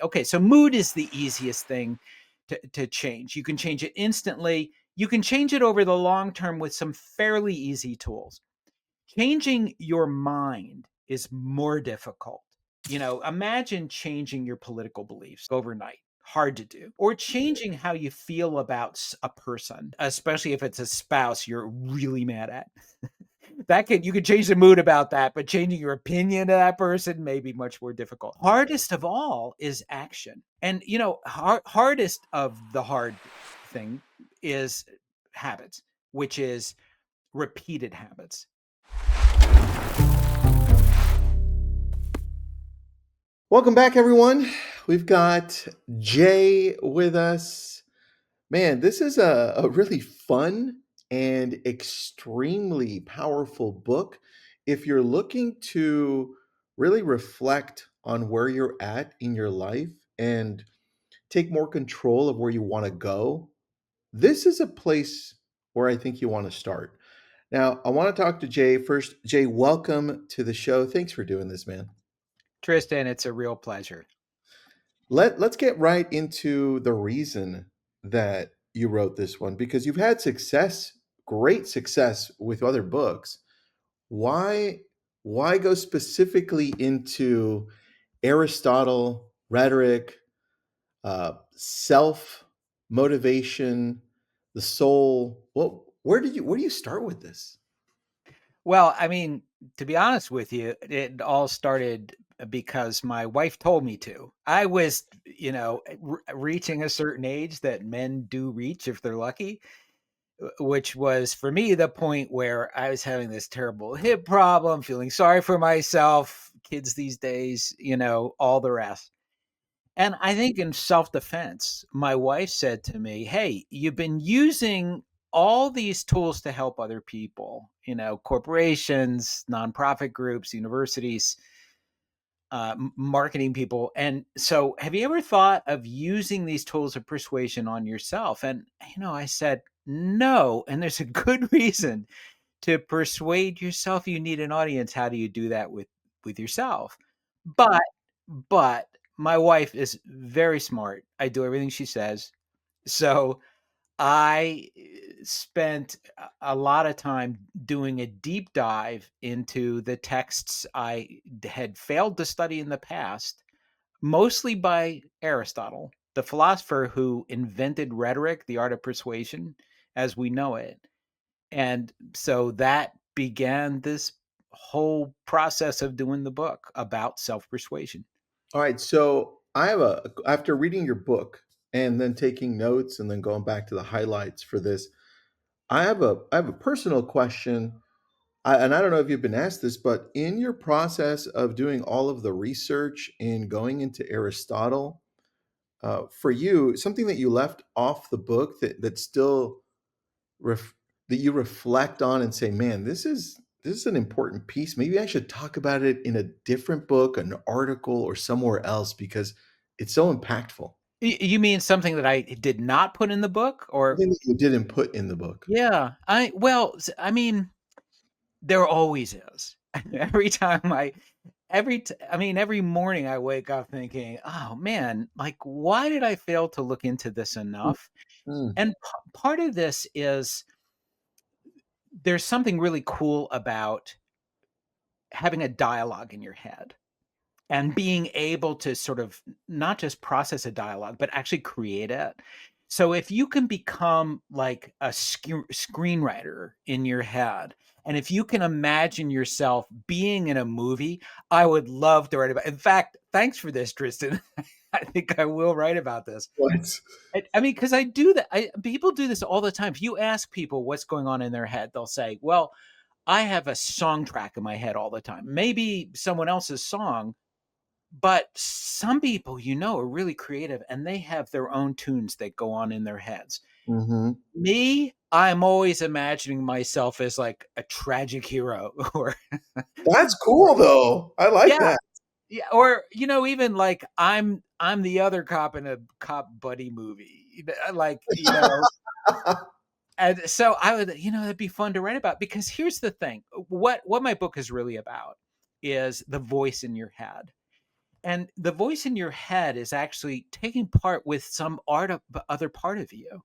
Okay, so mood is the easiest thing to change. You can change it instantly. You can change it over the long term with some fairly easy tools. Changing your mind is more difficult. Imagine changing your political beliefs overnight. Hard to do. Or changing how you feel about a person, especially if it's a spouse you're really mad at. You could change the mood about that, but changing your opinion of that person may be much more difficult. Hardest of all is action. And hardest of the hard thing is habits, which is repeated habits. Welcome back, everyone. We've got Jay with us. Man, this is a really fun and extremely powerful book. If you're looking to really reflect on where you're at in your life and take more control of where you want to go, this is a place where I think you want to start. Now, I want to talk to Jay first. Jay, welcome to the show. Thanks for doing this, man. Tristan, it's a real pleasure. Let's get right into the reason that you wrote this one because you've had success, great success with other books. Why why go specifically into Aristotle, rhetoric, self motivation, the soul? Where do you start with this? Well, I mean, to be honest with you, it all started because my wife told me to. I was, reaching a certain age that men do reach if they're lucky, which was for me the point where I was having this terrible hip problem, feeling sorry for myself, kids these days, all the rest. And I think in self defense, my wife said to me, "Hey, you've been using all these tools to help other people, corporations, nonprofit groups, universities, marketing people. And so, have you ever thought of using these tools of persuasion on yourself?" And, I said, "No." And there's a good reason to persuade yourself. You need an audience. How do you do that with yourself? But but my wife is very smart. I do everything she says. So I spent a lot of time doing a deep dive into the texts I had failed to study in the past, mostly by Aristotle, the philosopher who invented rhetoric, the art of persuasion as we know it. And so that began this whole process of doing the book about self-persuasion. All right, so I have after reading your book and then taking notes and then going back to the highlights for this, I have a personal question. And I don't know if you've been asked this, but in your process of doing all of the research and going into Aristotle, for you, something that you left off the book that still ref, that you reflect on and say, "Man, this is an important piece. Maybe I should talk about it in a different book, an article, or somewhere else because it's so impactful." You mean something that I did not put in the book, or? Something that you didn't put in the book. Yeah, I mean, there always is. Every time every morning I wake up thinking, "Oh man, like why did I fail to look into this enough?" Mm. And part of this is there's something really cool about having a dialogue in your head and being able to sort of not just process a dialogue, but actually create it. So if you can become like a screenwriter in your head, and if you can imagine yourself being in a movie, I would love to write about. In fact, thanks for this, Tristan. I think I will write about this. What? I mean, because I do that. People do this all the time. If you ask people what's going on in their head, they'll say, "Well, I have a song track in my head all the time. Maybe someone else's song, but some people, are really creative and they have their own tunes that go on in their heads." Hmm. Me, I'm always imagining myself as like a tragic hero or That's cool though. I like yeah, that. yeah, or even like I'm the other cop in a cop buddy movie. And so I would, it'd be fun to write about because here's the thing. What my book is really about is the voice in your head. And the voice in your head is actually taking part with some other part of you.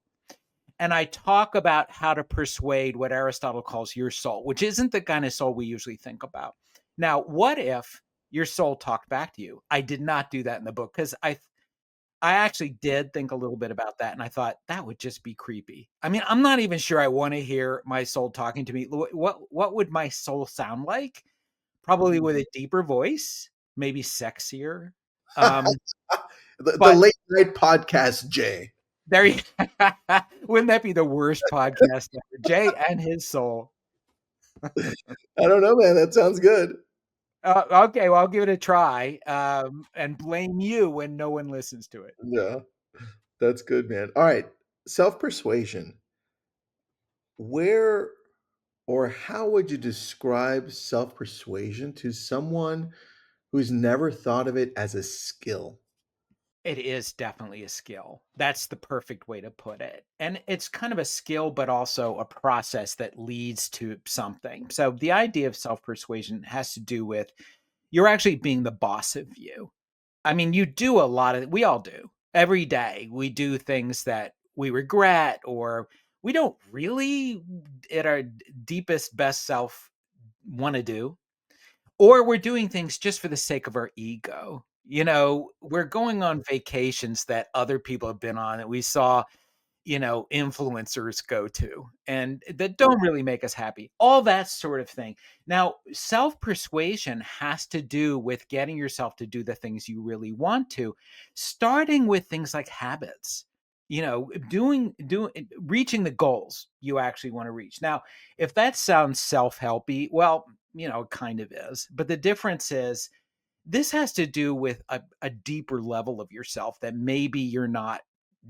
And I talk about how to persuade what Aristotle calls your soul, which isn't the kind of soul we usually think about. Now, what if your soul talked back to you? I did not do that in the book because I actually did think a little bit about that, and I thought that would just be creepy. I mean, I'm not even sure I want to hear my soul talking to me. What would my soul sound like? Probably with a deeper voice, maybe sexier. Um, The but late night podcast, Jay. there you wouldn't that be the worst podcast ever? Jay and his soul. I don't know, man. That sounds good. Okay, well, I'll give it a try, and blame you when no one listens to it. Yeah, that's good, man. All right. Self-persuasion. Where or how would you describe self-persuasion to someone who's never thought of it as a skill? It is definitely a skill. That's the perfect way to put it. And it's kind of a skill, but also a process that leads to something. So the idea of self-persuasion has to do with you're actually being the boss of you. I mean, you do a lot of we all do. Every day we do things that we regret or we don't really at our deepest best self want to do, or we're doing things just for the sake of our ego. You know, we're going on vacations that other people have been on that we saw, influencers go to and that don't really make us happy. All that sort of thing. Now, self-persuasion has to do with getting yourself to do the things you really want to, starting with things like habits. Doing reaching the goals you actually want to reach. Now, if that sounds self-helpy, well, it kind of is. But the difference is this has to do with a deeper level of yourself that maybe you're not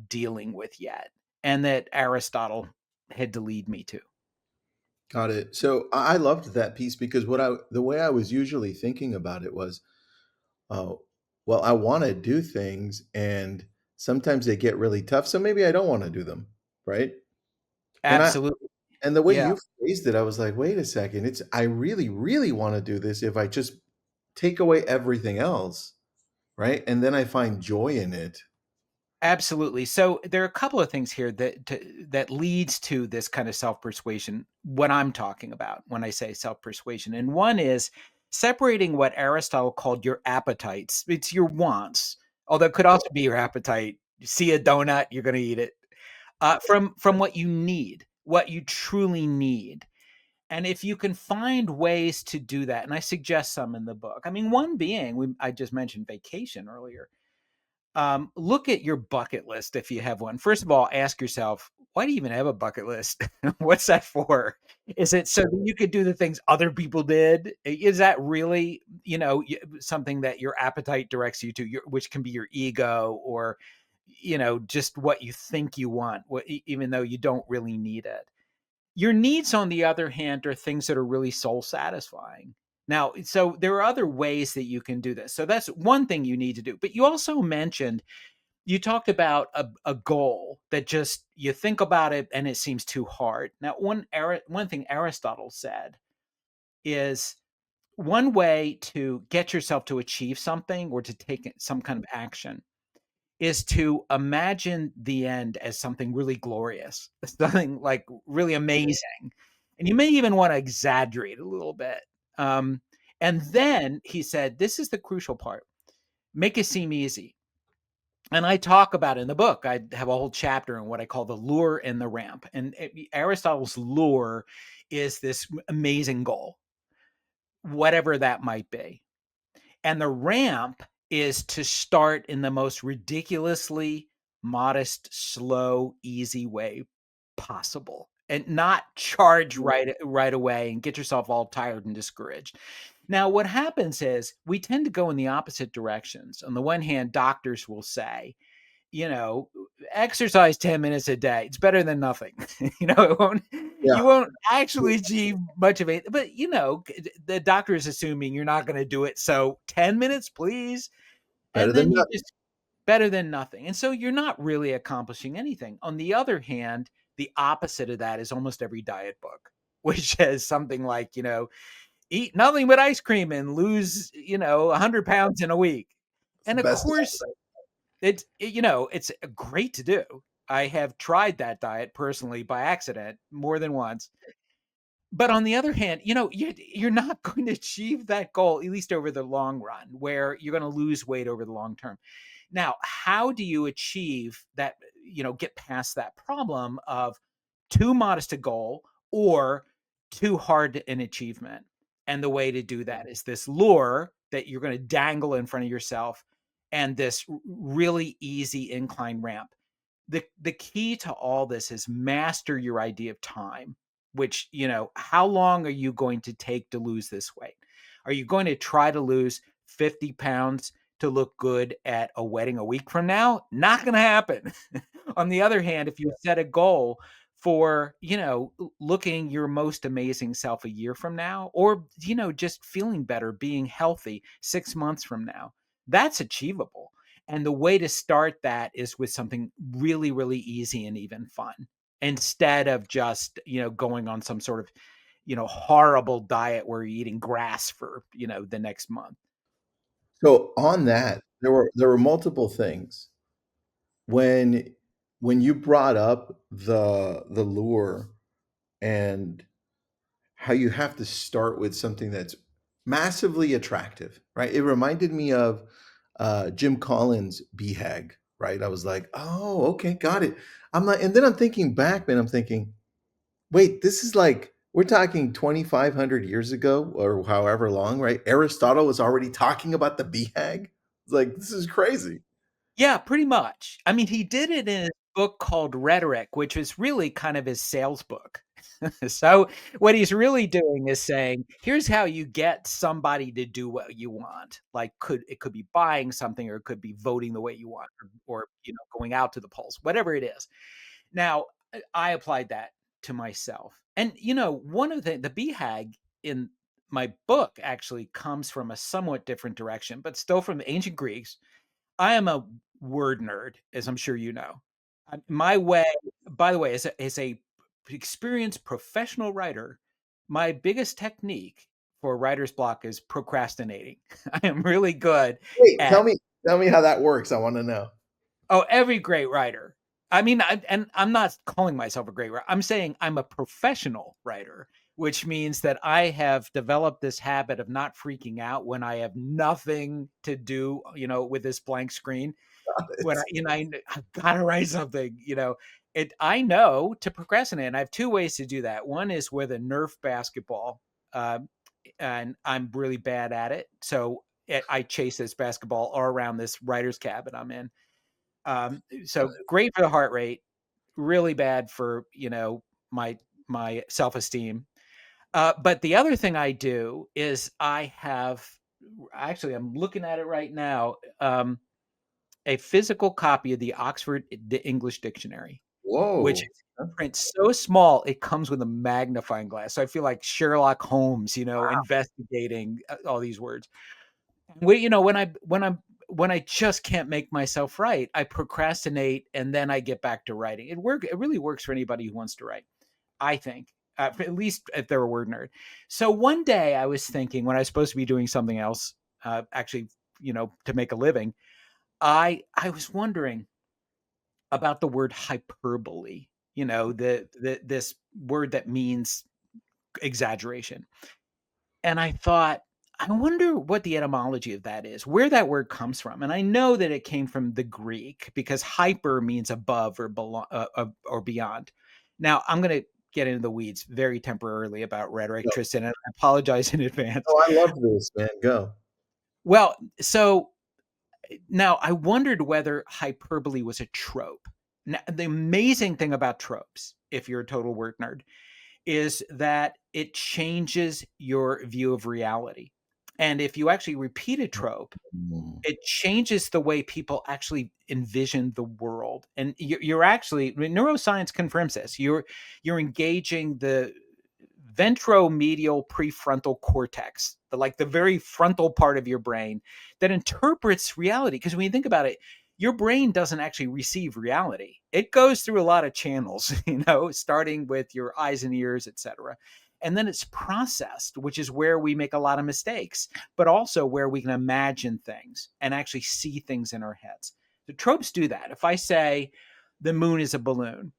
dealing with yet, and that Aristotle had to lead me to. Got it. So I loved that piece because the way I was usually thinking about it was, oh, well, I want to do things and sometimes they get really tough. So maybe I don't want to do them. Right. And Absolutely. and the way Yeah. you phrased it, I was like, wait a second. I really, really want to do this if I just take away everything else. Right. And then I find joy in it. Absolutely. So there are a couple of things here that leads to this kind of self-persuasion, what I'm talking about when I say self-persuasion. And one is separating what Aristotle called your appetites. It's your wants, although it could also be your appetite. You see a donut, you're going to eat it. From what you need, what you truly need. And if you can find ways to do that, and I suggest some in the book. I mean, one being, I just mentioned vacation earlier. Look at your bucket list if you have one. First of all, ask yourself, why do you even have a bucket list? What's that for? Is it so that you could do the things other people did? Is that really, something that your appetite directs you to, which can be your ego or, just what you think you want, even though you don't really need it? Your needs, on the other hand, are things that are really soul satisfying. Now, so there are other ways that you can do this. So that's one thing you need to do. But you also mentioned, you talked about a goal that just you think about it and it seems too hard. Now, one thing Aristotle said is one way to get yourself to achieve something or to take some kind of action is to imagine the end as something really glorious, something like really amazing. And you may even want to exaggerate a little bit. Um, and then he said, this is the crucial part, make it seem easy. And I talk about it in the book. I have a whole chapter on what I call the lure and the ramp. And Aristotle's lure is this amazing goal, whatever that might be. And the ramp is to start in the most ridiculously modest, slow, easy way possible and not charge right away and get yourself all tired and discouraged. Now, what happens is we tend to go in the opposite directions. On the one hand, doctors will say, you know, exercise 10 minutes a day. It's better than nothing. Yeah. You won't actually achieve much of it, but the doctor is assuming you're not going to do it. So 10 minutes, please. Better And than then you nothing. just better than nothing. And so you're not really accomplishing anything. On the other hand, the opposite of that is almost every diet book, which says something like, eat nothing but ice cream and lose, 100 pounds in a week. It's the And of best. course, it's great to do. I have tried that diet personally by accident more than once. But on the other hand, you're not going to achieve that goal, at least over the long run, where you're going to lose weight over the long term. Now, how do you achieve that, get past that problem of too modest a goal or too hard an achievement? And the way to do that is this lure that you're going to dangle in front of yourself and this really easy incline ramp. The key to all this is master your idea of time, which, how long are you going to take to lose this weight? Are you going to try to lose 50 pounds to look good at a wedding a week from now? Not going to happen. On the other hand, if you set a goal for, looking your most amazing self a year from now, or, just feeling better, being healthy 6 months from now, that's achievable. And the way to start that is with something really, really easy and even fun, instead of just, going on some sort of, horrible diet where you're eating grass for, the next month. So on that, there were multiple things. When when you brought up the lure and how you have to start with something that's massively attractive, right? It reminded me of Jim Collins' BHAG, right? I was like, oh, okay, got it. I'm like, and then I'm thinking back, man, I'm thinking, wait, this is like we're talking 2,500 years ago or however long, right? Aristotle was already talking about the BHAG. It's like, this is crazy. Yeah, pretty much. I mean, he did it in his book called Rhetoric, which is really kind of his sales book. So what he's really doing is saying, here's how you get somebody to do what you want. Like it could be buying something, or it could be voting the way you want, or going out to the polls, whatever it is. Now, I applied that to myself. And one of the BHAG in my book actually comes from a somewhat different direction, but still from the ancient Greeks. I am a word nerd, as I'm sure you know. My way, by the way, as a experienced professional writer, my biggest technique for writer's block is procrastinating. I am really good Wait, at tell me how that works. I want to know. every great writer. I mean, I'm not calling myself a great writer. I'm saying I'm a professional writer, which means that I have developed this habit of not freaking out when I have nothing to do, with this blank screen. When It's I've gotta write something, I know to procrastinate, and I have 2 ways to do that. One is with a Nerf basketball, um, and I'm really bad at it, so I chase this basketball all around this writer's cabin I'm in. So great for the heart rate, really bad for, my self-esteem. But the other thing I do is I have actually, I'm looking at it right now, a physical copy of the Oxford English Dictionary, which whoa. is print so small it comes with a magnifying glass. So I feel like Sherlock Holmes, investigating all these words. When I just can't make myself write, I procrastinate and then I get back to writing. It really works for anybody who wants to write, I think. At least if they're a word nerd. So one day I was thinking, when I was supposed to be doing something else, actually, to make a living, I was wondering about the word hyperbole, this word that means exaggeration. And I thought, I wonder what the etymology of that is, where that word comes from. And I know that it came from the Greek, because hyper means above or or beyond. Now, I'm going to get into the weeds very temporarily about rhetoric, No, Tristan, and I apologize in advance. no, I love this, man. Go. Well, so now I wondered whether hyperbole was a trope. Now, the amazing thing about tropes, if you're a total word nerd, is that it changes your view of reality. And if you actually repeat a trope, Mm. it changes the way people actually envision the world. And you're actually, neuroscience confirms this. You're engaging the ventromedial prefrontal cortex, the very frontal part of your brain that interprets reality. Because when you think about it, your brain doesn't actually receive reality. It goes through a lot of channels, starting with your eyes and ears, etc. And then it's processed, which is where we make a lot of mistakes, but also where we can imagine things and actually see things in our heads. The tropes do that. If I say the moon is a balloon,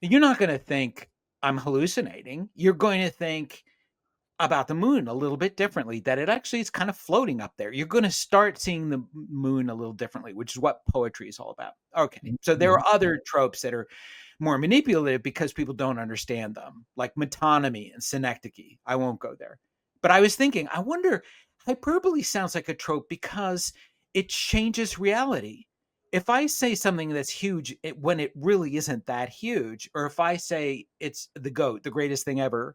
you're not going to think I'm hallucinating. You're going to think about the moon a little bit differently, that it actually is kind of floating up there. You're going to start seeing the moon a little differently, which is what poetry is all about. Okay. So there Mhm. are other tropes that are more manipulative because people don't understand them, like metonymy and synecdoche. I won't go there. But I was thinking, I wonder, hyperbole sounds like a trope because it changes reality. If I say something that's huge when it really isn't that huge, or if I say it's the goat, the greatest thing ever,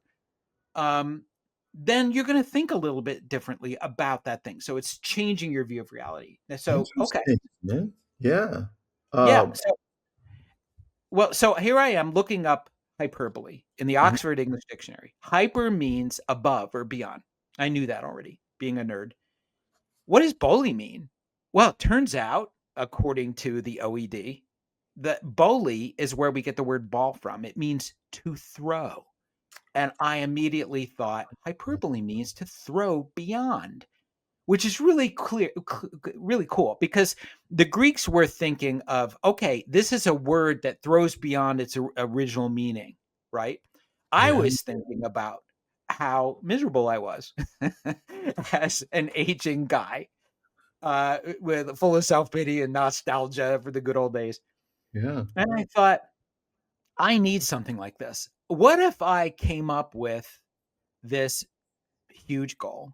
um, then you're going to think a little bit differently about that thing. So it's changing your view of reality. So, okay. Interesting, man. Yeah. Yeah. Um, So here I am looking up hyperbole in the mhm. Oxford English Dictionary. Hyper means above or beyond. I knew that already, being a nerd. What does bully mean? Well, it turns out, according to the OED, that bully is where we get the word ball from. It means to throw. And I immediately thought hyperbole means to throw beyond, which is really really cool because the Greeks were thinking of, okay, this is a word that throws beyond its original meaning, right? I Yeah, was thinking about how miserable I was as an aging guy, with full of self pity and nostalgia for the good old days, yeah, and I thought, I need something like this. What if I came up with this huge goal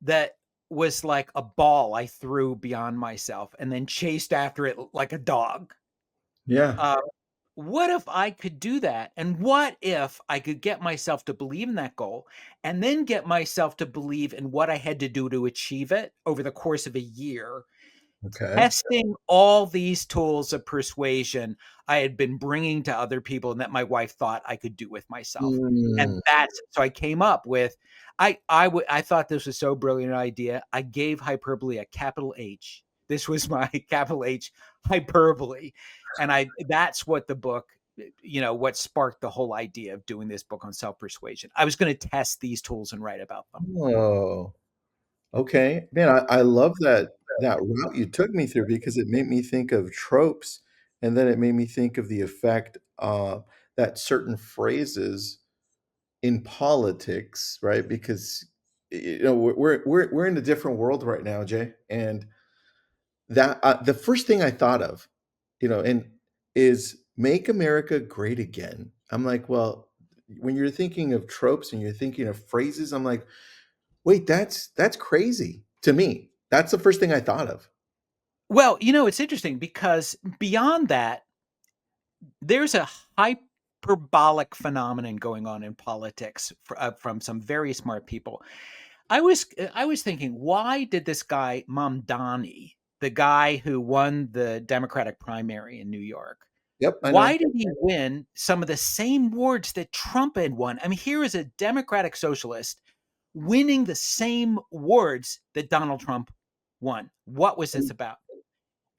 that was like a ball I threw beyond myself and then chased after it like a dog? yeah. Uh, what if I could do that? And what if I could get myself to believe in that goal and then get myself to believe in what I had to do to achieve it over the course of a year, Okay. testing all these tools of persuasion I had been bringing to other people and that my wife thought I could do with myself. And Mm, that's so I came up with I thought this was so brilliant an idea. I gave hyperbole a capital H. This was my capital H hyperbole. And I that's what the book, what sparked the whole idea of doing this book on self-persuasion. I was going to test these tools and write about them. oh, okay. Man, I love that route you took me through because it made me think of tropes, and then it made me think of the effect, that certain phrases in politics, right? Because, we're in a different world right now, Jay, and that the first thing I thought of, and is "Make America Great Again." I'm like, well, when you're thinking of tropes and you're thinking of phrases, I'm like, "Wait, that's crazy to me." That's the first thing I thought of. Well, it's interesting because beyond that, there's a hyperbolic phenomenon going on in politics from some very smart people. I was thinking, why did this guy Mamdani, the guy who won the Democratic primary in New York, Yep, I know. why did he win some of the same wards that Trump had won? I mean, here is a Democratic socialist winning the same wards that Donald Trump won. What was this about?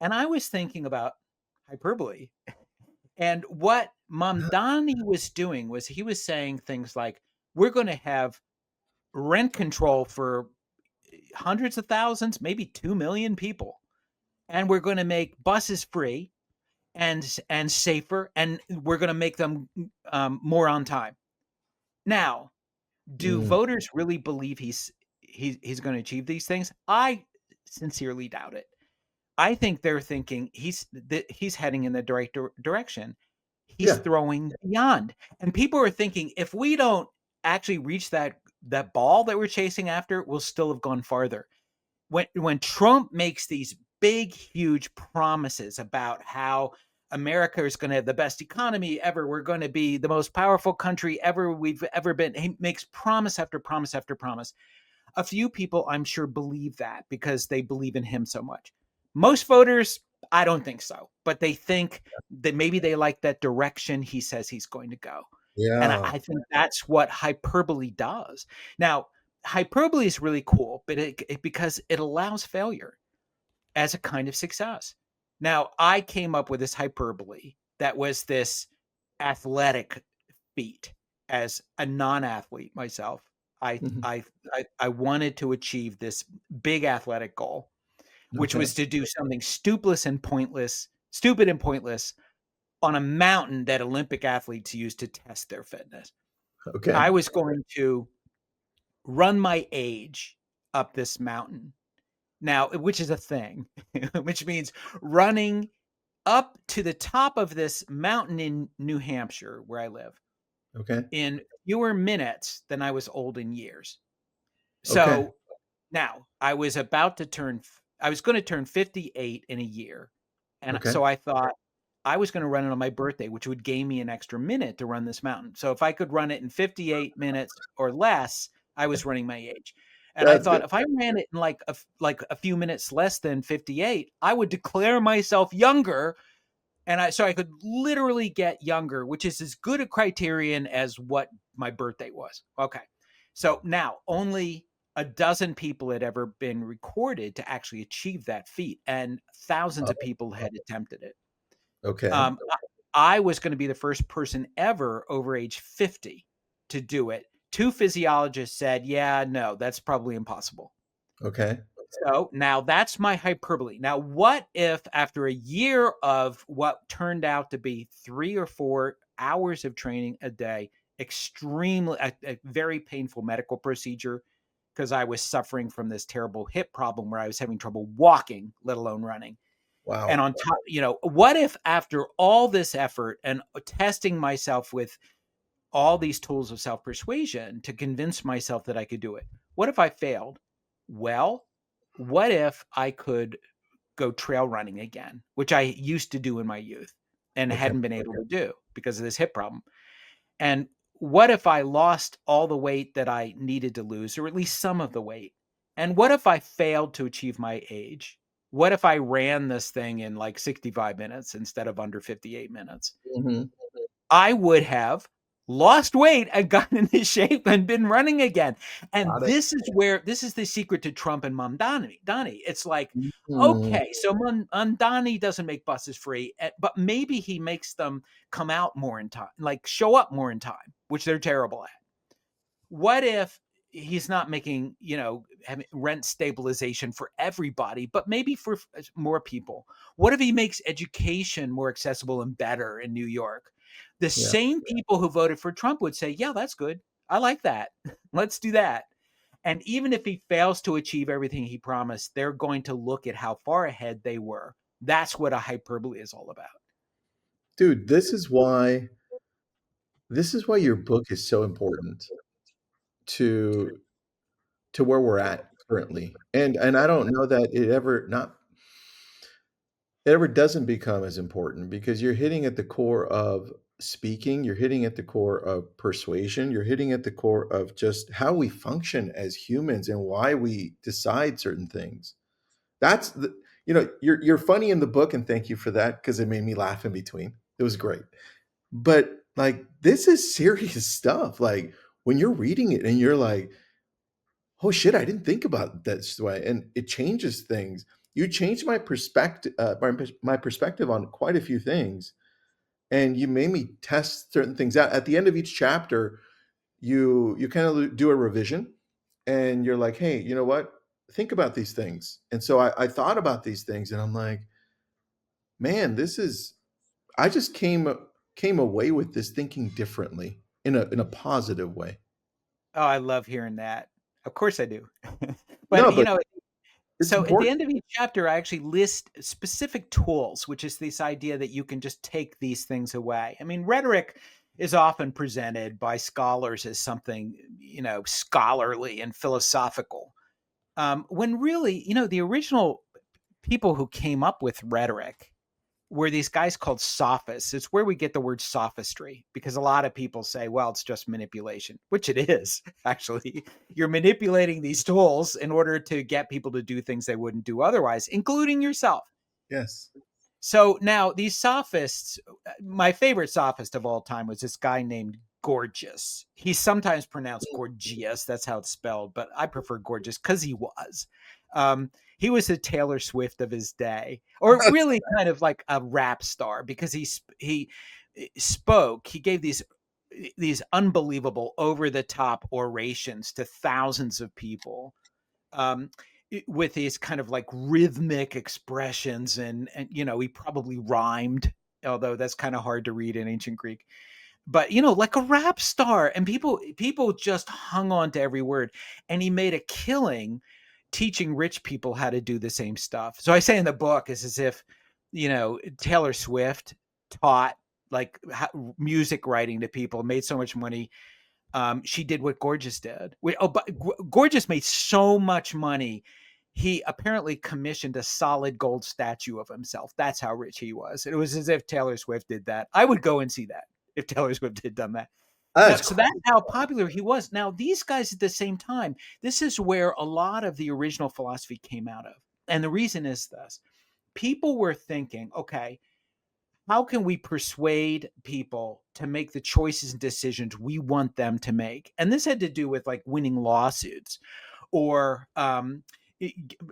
And I was thinking about hyperbole. And what Mamdani was doing was he was saying things like, we're going to have rent control for hundreds of thousands, maybe 2 million people. And we're going to make buses free and safer, and we're going to make them more on time. Now, do Mm, voters really believe he's going to achieve these things? I sincerely doubt it. I think they're thinking he's heading in the direction. He's yeah, throwing beyond. And people are thinking if we don't actually reach that ball that we're chasing after, we'll still have gone farther. When Trump makes these big huge promises about how America is going to have the best economy ever, we're going to be the most powerful country ever we've ever been. He makes promise after promise after promise. A few people, I'm sure, believe that because they believe in him so much. Most voters, I don't think so, but they think that maybe they like that direction he says he's going to go. And I yeah, I think that's what hyperbole does. Now, hyperbole is really cool, but because it allows failure as a kind of success. Now, I came up with this hyperbole that was this athletic feat. as a non-athlete myself. I Mhm. I I wanted to achieve this big athletic goal, which Okay. was to do something stupid and pointless on a mountain that Olympic athletes use to test their fitness. Okay. I was going to run my age up this mountain. Now, which is a thing, which means running up to the top of this mountain in New Hampshire, where I live, Okay. in fewer minutes than I was old in years. Okay. So now I was going to turn 58 in a year. And Okay. so I thought I was going to run it on my birthday, which would gain me an extra minute to run this mountain. So if I could run it in 58 minutes or less, I was running my age. And I That's thought good. if I ran it in like a few minutes less than 58, I would declare myself younger, and I could literally get younger, which is as good a criterion as what my birthday was. Okay. So now only a dozen people had ever been recorded to actually achieve that feat, and thousands of Oh, people had attempted it. okay. Um, I was going to be the first person ever over age 50 to do it. Two physiologists said, yeah, no, that's probably impossible. Okay. So now that's my hyperbole. Now, what if after a year of what turned out to be 3 or 4 hours of training a day, a very painful medical procedure, because I was suffering from this terrible hip problem where I was having trouble walking, let alone running. And Wow. on top, what if after all this effort and testing myself with all these tools of self persuasion to convince myself that I could do it. What if I failed? Well, what if I could go trail running again, which I used to do in my youth and Okay. hadn't been able to do because of this hip problem? And what if I lost all the weight that I needed to lose, or at least some of the weight? And what if I failed to achieve my age? What if I ran this thing in like 65 minutes instead of under 58 minutes? Mhm. I would have lost weight and gotten into shape and been running again. And Got it. this is the secret to Trump and Donnie. It's like, Mhm. okay, so Donnie doesn't make buses free, but maybe he makes them come out more in time, like show up more in time, which they're terrible at. What if he's not making, having rent stabilization for everybody, but maybe for more people? What if he makes education more accessible and better in New York? The Yeah. same people who voted for Trump would say, yeah, that's good. I like that. Let's do that. And even if he fails to achieve everything he promised, they're going to look at how far ahead they were. That's what a hyperbole is all about. Dude, this is why your book is so important to where we're at currently. And I don't know that it ever doesn't become as important because you're hitting at the core of speaking, you're hitting at the core of persuasion, you're hitting at the core of just how we function as humans and why we decide certain things. That's the you're funny in the book, and thank you for that because it made me laugh in between. It was great. But, like, this is serious stuff, like, when you're reading it and you're like, "Oh, shit, I didn't think about this way," and it changes things. You changed my perspective on quite a few things, and you made me test certain things out. At the end of each chapter, you kinda do a revision, and you're like, "Hey, you know what? Think about these things." And so I thought about these things, and I'm like, "Man, this is." I just came away with this thinking differently in a positive way. Oh, I love hearing that. Of course I do. No, But, but it's so at the important. end of each chapter, I actually list specific tools, which is this idea that you can just take these things away. I mean, rhetoric is often presented by scholars as something, scholarly and philosophical. When really, the original people who came up with rhetoric were these guys called sophists. It's where we get the word sophistry because a lot of people say, well, it's just manipulation, which it is, actually. You're manipulating these tools in order to get people to do things they wouldn't do otherwise, including yourself. Yes. So now these sophists, my favorite sophist of all time was this guy named Gorgias. He's sometimes pronounced Gorgias. That's how it's spelled, but I prefer Gorgias because he was. He was a Taylor Swift of his day, or really kind of like a rap star because he spoke. He gave these these unbelievable over the top orations to thousands of people, um, with these kind of like rhythmic expressions, and he probably rhymed, although that's kind of hard to read in ancient Greek. But like a rap star, and people just hung on to every word, and he made a killing teaching rich people how to do the same stuff. So I say in the book, it's as if Taylor Swift taught like music writing to people, made so much money. She did what Gorgeous did. But Gorgeous made so much money. He apparently commissioned a solid gold statue of himself. That's how rich he was. It was as if Taylor Swift did that. I would go and see that if Taylor Swift had done that. That's So cool. that's how popular he was. Now, these guys at the same time, this is where a lot of the original philosophy came out of. And the reason is this: people were thinking, okay, how can we persuade people to make the choices and decisions we want them to make? And this had to do with like winning lawsuits, or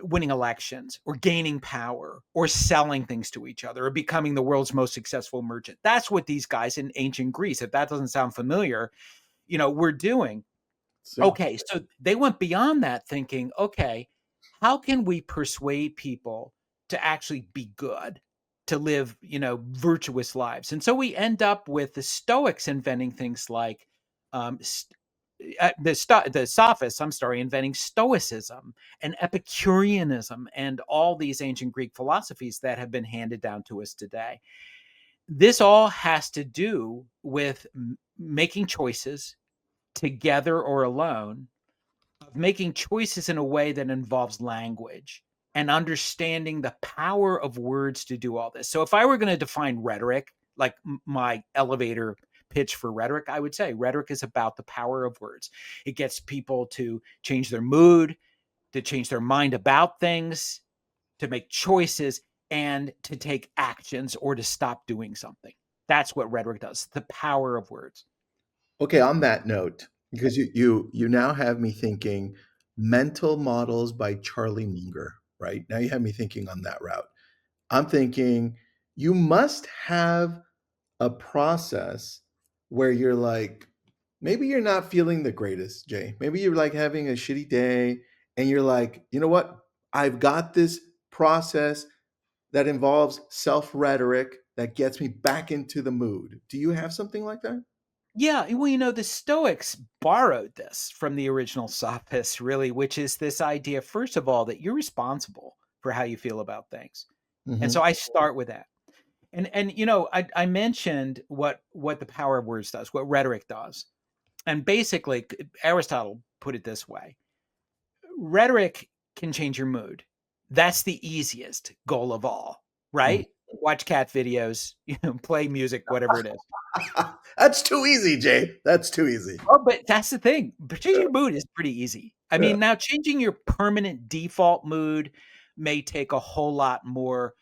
winning elections, or gaining power, or selling things to each other, or becoming the world's most successful merchant. That's what these guys in ancient Greece, if that doesn't sound familiar, were doing. So, Okay, so they went beyond that, thinking, okay, how can we persuade people to actually be good, to live, virtuous lives? And so we end up with the Stoics inventing things like um, the Sophists, I'm sorry, inventing Stoicism and Epicureanism and all these ancient Greek philosophies that have been handed down to us today. This all has to do with making choices together or alone, of making choices in a way that involves language and understanding the power of words to do all this. So if I were going to define rhetoric, like my elevator pitch for rhetoric, I would say rhetoric is about the power of words. It gets people to change their mood, to change their mind about things, to make choices, and to take actions or to stop doing something. That's what rhetoric does, the power of words. okay, on that note, because you now have me thinking mental models by Charlie Munger, right? Now you have me thinking on that route. I'm thinking you must have a process where you're like, maybe you're not feeling the greatest, Jay. Maybe you're like having a shitty day and you're like, you know what? I've got this process that involves self rhetoric that gets me back into the mood. Do you have something like that? Yeah, well, the Stoics borrowed this from the original Sophists, really, which is this idea, first of all, that you're responsible for how you feel about things. And Hmm. so I start with that. And I mentioned what the power of words does, what rhetoric does. And basically, Aristotle put it this way: rhetoric can change your mood. That's the easiest goal of all, right? Watch cat videos, play music, whatever it is. That's too easy, Jay. That's too easy. Oh, but that's the thing. But changing your mood is pretty easy. I Yeah. mean, now changing your permanent default mood may take a whole lot more,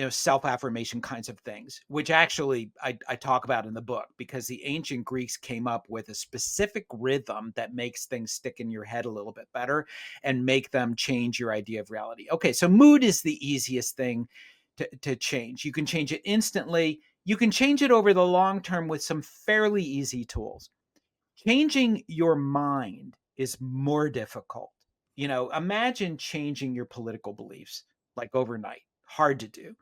self-affirmation kinds of things, which actually I talk about in the book, because the ancient Greeks came up with a specific rhythm that makes things stick in your head a little bit better and make them change your idea of reality. Okay, so mood is the easiest thing to change. You can change it instantly. You can change it over the long term with some fairly easy tools. Changing your mind is more difficult. Imagine changing your political beliefs like overnight, hard to do,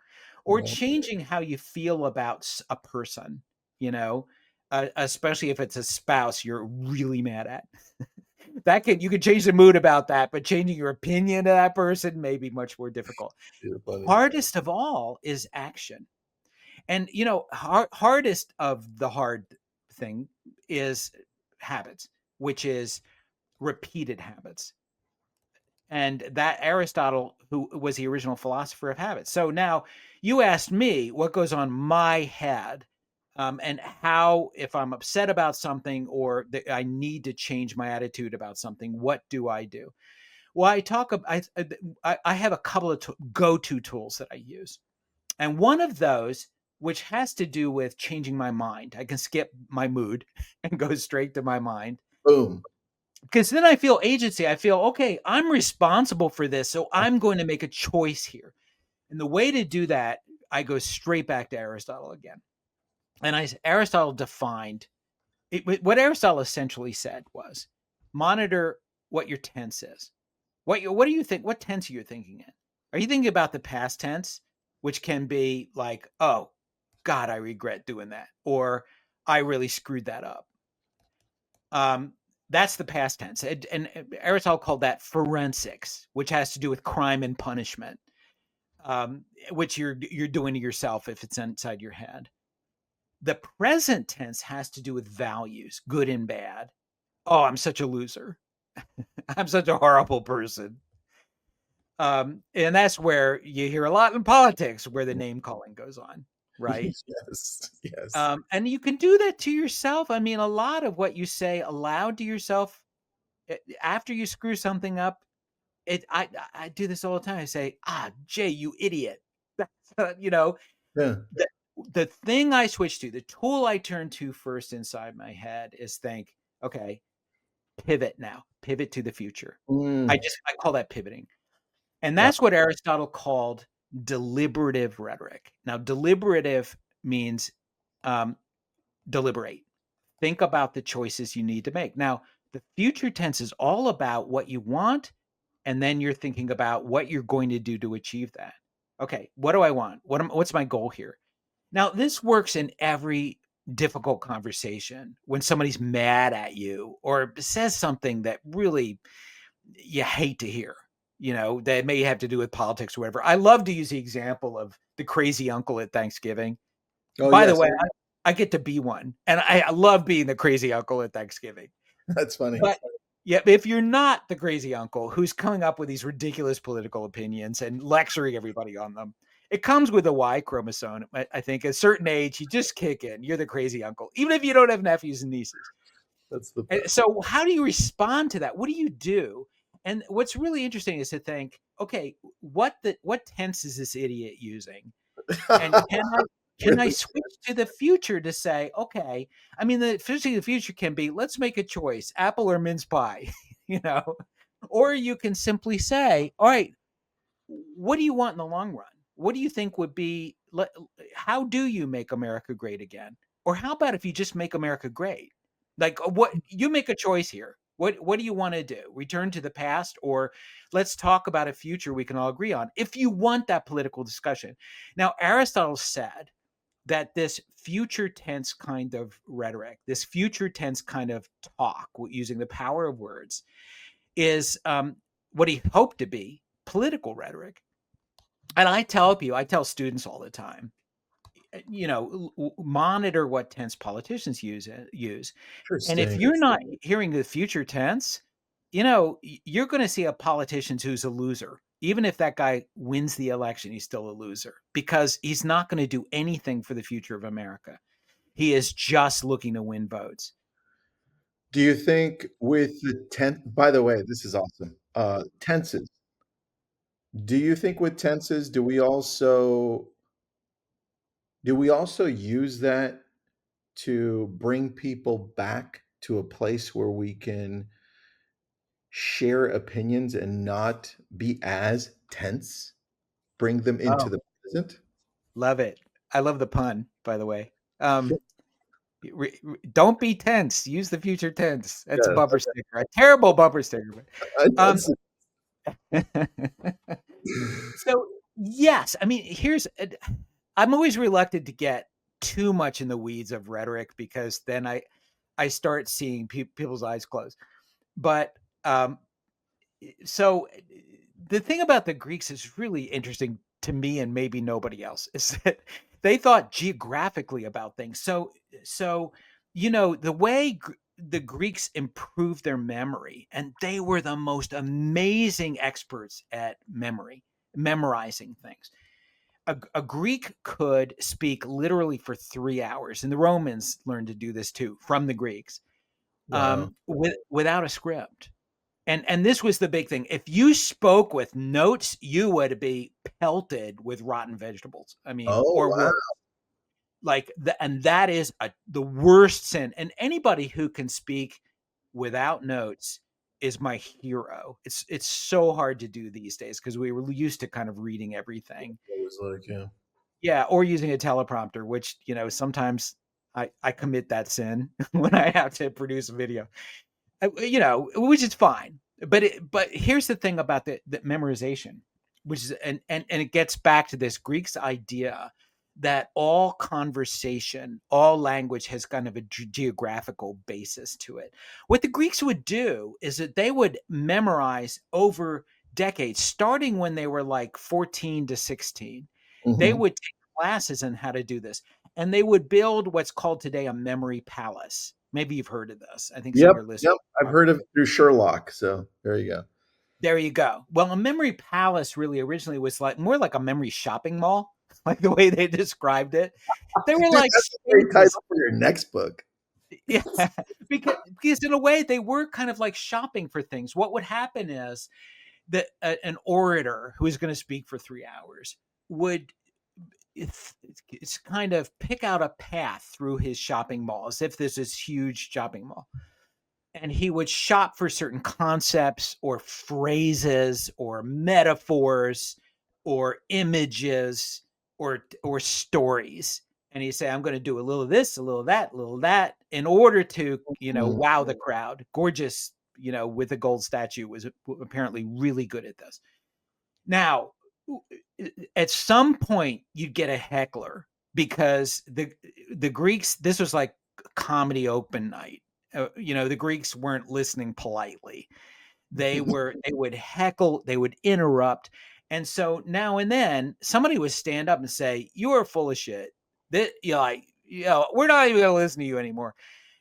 or Mhm. changing how you feel about a person, especially if it's a spouse you're really mad at. You could change the mood about that, but changing your opinion of that person may be much more difficult. You're funny. Hardest of all is action. And hardest of the hard thing is habits, which is repeated habits. And that Aristotle, who was the original philosopher of habits. So now you asked me what goes on my head, and how, if I'm upset about something or I need to change my attitude about something, what do I do? Well, I have a couple of go-to tools that I use. And one of those, which has to do with changing my mind, I can skip my mood and go straight to my mind, Boom. because then I feel agency. I feel, okay, I'm responsible for this. So I'm going to make a choice here. And the way to do that, I go straight back to Aristotle again. And Aristotle defined what Aristotle essentially said was monitor what your tense is. What do you think? What tense are you thinking in? Are you thinking about the past tense, which can be like, oh, God, I regret doing that, or I really screwed that up? Um, that's the past tense, and Aristotle called that forensics, which has to do with crime and punishment, which you're doing to yourself if it's inside your head. The present tense has to do with values, good and bad. Oh, I'm such a loser. I'm such a horrible person. And that's where you hear a lot in politics where the name calling goes on, right? Yes, yes. And you can do that to yourself. I mean, a lot of what you say aloud to yourself after you screw something up, I do this all the time. I say, "Ah, Jay, you idiot." you know, Yeah. the, the thing I switch to, the tool I turn to first inside my head is think, okay, pivot now, pivot to the future. Mm, I call that pivoting. And wow. that's what Aristotle called deliberative rhetoric. Now, deliberative means um, deliberate. Think about the choices you need to make. Now, the future tense is all about what you want, and then you're thinking about what you're going to do to achieve that. Okay, what do I want? What's my goal here? Now, this works in every difficult conversation when somebody's mad at you or says something that really you hate to hear, that may have to do with politics or whatever. I love to use the example of the crazy uncle at Thanksgiving. Oh, By the yes. way, I get to be one, and I love being the crazy uncle at Thanksgiving. That's funny. But yeah, if you're not the crazy uncle who's coming up with these ridiculous political opinions and lecturing everybody on them, it comes with a Y chromosome. I think at a certain age, you just kick in. You're the crazy uncle, even if you don't have nephews and nieces. That's the And best. so how do you respond to that? What do you do? And what's really interesting is to think, okay, what tense is this idiot using? And can I Really? switch to the future to say, okay, I mean, the future can be, let's make a choice, apple or mince pie, you know, or you can simply say, all right, what do you want in the long run? What do you think would be, how do you make America great again? Or how about if you just make America great? Like, what you make a choice here. What do you want to do? Return to the past, or let's talk about a future we can all agree on if you want that political discussion. Now, Aristotle said that this future tense kind of rhetoric, this future tense kind of talk using the power of words, is what he hoped to be political rhetoric. And I tell students all the time, monitor what tense politicians use. And if Interesting. you're not hearing the future tense, you're going to see a politician who's a loser. Even if that guy wins the election, he's still a loser because he's not going to do anything for the future of America. He is just looking to win votes. Do you think with the by the way, this is awesome. Tenses. Do you think with tenses, do we also use that to bring people back to a place where we can share opinions and not be as tense? Bring them into Oh, the present? love it. I love the pun, by the way. Don't be tense. Use the future tense. That's a Yes, bumper sticker, a terrible bumper sticker. Um, that's so yes, I mean, I'm always reluctant to get too much in the weeds of rhetoric because then I start seeing people's eyes close. But um, so the thing about the Greeks is really interesting to me and maybe nobody else is that they thought geographically about things. So the way the Greeks improved their memory, and they were the most amazing experts at memorizing things. A Greek could speak literally for 3 hours, and the Romans learned to do this too from the Greeks, wow. without a script. And this was the big thing. If you spoke with notes, you would be pelted with rotten vegetables. I mean, Oh, or wow. worse. And that is the worst sin. And anybody who can speak without notes is my hero. It's so hard to do these days because we were used to kind of reading everything. It was like, yeah. Yeah, or using a teleprompter, which sometimes I commit that sin when I have to produce a video. Which is fine. But here's the thing about the memorization, which is and it gets back to this Greek's idea that all conversation, all language has kind of a geographical basis to it. What the Greeks would do is that they would memorize over decades, starting when they were like 14 to 16. They Mhm. would take classes on how to do this, and they would build what's called today a memory palace. Maybe you've heard of this. I think some of Yep, your listeners yep, I've have. heard of it through Sherlock, so there you go. There you go. Well, a memory palace really originally was like more like a memory shopping mall, like the way they described it. They were Dude, like that's a great spaces. title for your next book. Yeah, because in a way they were kind of like shopping for things. What would happen is that an orator who is going to speak for 3 hours would it's kind of pick out a path through his shopping mall as if this is huge shopping mall, and he would shop for certain concepts or phrases or metaphors or images or stories, and he'd say, I'm going to do a little of this, a little of that, a little of that, in order to Mm. wow the crowd. Gorgeous, with a gold statue, was apparently really good at this. Now, at some point you'd get a heckler, because the Greeks, this was like comedy open night. The Greeks weren't listening politely. They would heckle, they would interrupt. And so now and then somebody would stand up and say, "You are full of shit. That we're not even going to listen to you anymore."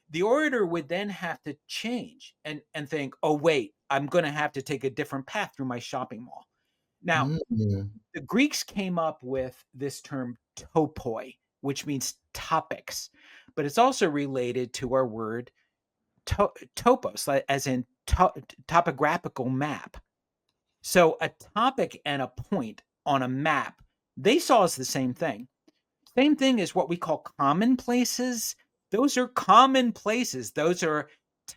The orator would then have to change and think, "Oh wait, I'm going to have to take a different path through my shopping mall." Now, Mm. the Greeks came up with this term topoi, which means topics, but it's also related to our word topos, as in topographical map. So a topic and a point on a map, they saw as the same thing. Same thing as what we call commonplaces. Those are common places. Those are